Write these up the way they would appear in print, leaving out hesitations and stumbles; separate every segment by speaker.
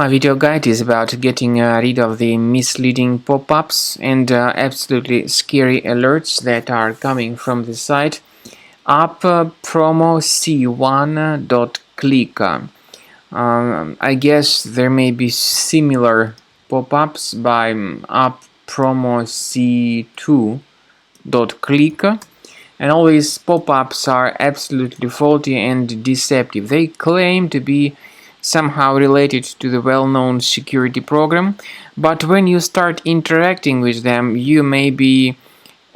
Speaker 1: My video guide is about getting rid of the misleading pop-ups and absolutely scary alerts that are coming from the site Uppromoc1.click. I guess there may be similar pop-ups by Uppromoc2.click, and all these pop-ups are absolutely faulty and deceptive. They claim to be somehow related to the well-known security program, but when you start interacting with them, you may be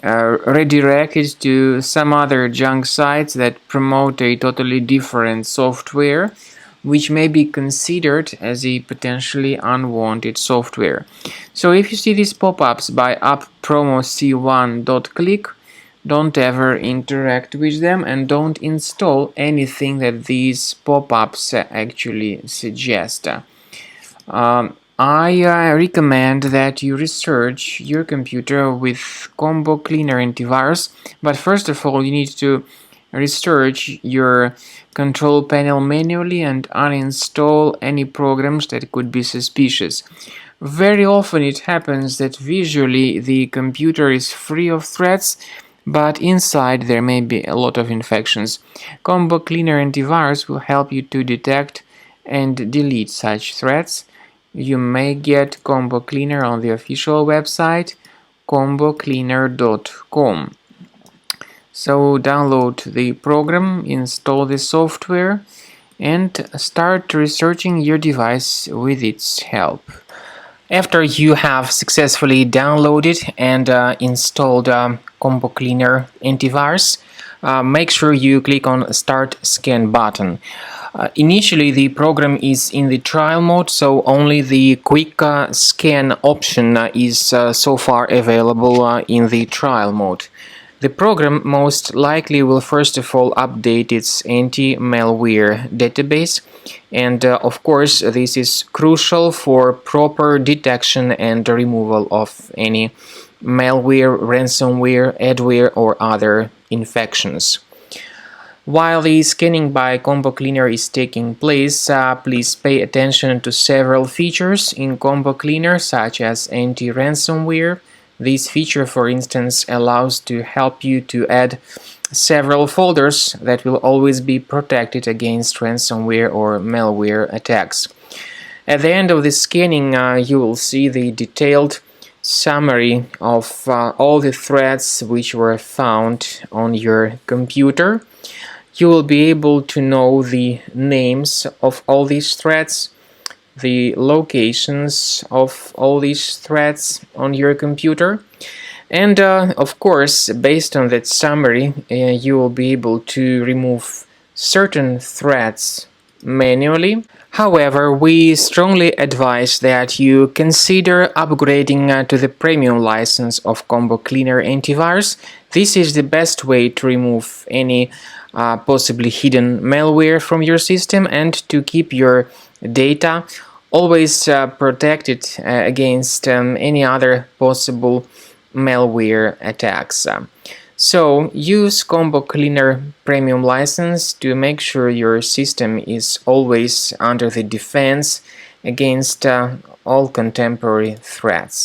Speaker 1: redirected to some other junk sites that promote a totally different software, which may be considered as a potentially unwanted software. So if you see these pop-ups by Uppromoc1.click, don't ever interact with them and don't install anything that these pop-ups actually suggest. I recommend that you research your computer with Combo Cleaner antivirus, but first of all you need to research your control panel manually and uninstall any programs that could be suspicious. Very often it happens that visually the computer is free of threats, but inside there may be a lot of infections. Combo Cleaner antivirus will help you to detect and delete such threats. You may get Combo Cleaner on the official website combocleaner.com. So download the program, install the software, and start researching your device with its help. After you have successfully downloaded and installed Combo Cleaner antivirus, make sure you click on Start Scan button. Initially the program is in the trial mode, so only the quick scan option is so far available in the trial mode. The program most likely will first of all update its anti-malware database, and of course this is crucial for proper detection and removal of any malware, ransomware, adware or other infections. While the scanning by Combo Cleaner is taking place, please pay attention to several features in Combo Cleaner, such as anti-ransomware. This feature, for instance, allows to help you to add several folders that will always be protected against ransomware or malware attacks. At the end of the scanning, you will see the detailed summary of all the threats which were found on your computer. You will be able to know the names of all these threats, the locations of all these threats on your computer, and of course, based on that summary, you will be able to remove certain threats manually. However, we strongly advise that you consider upgrading to the premium license of Combo Cleaner antivirus. This is the best way to remove any possibly hidden malware from your system and to keep your data always protected against any other possible malware attacks. So use Combo Cleaner Premium license to make sure your system is always under the defense against all contemporary threats.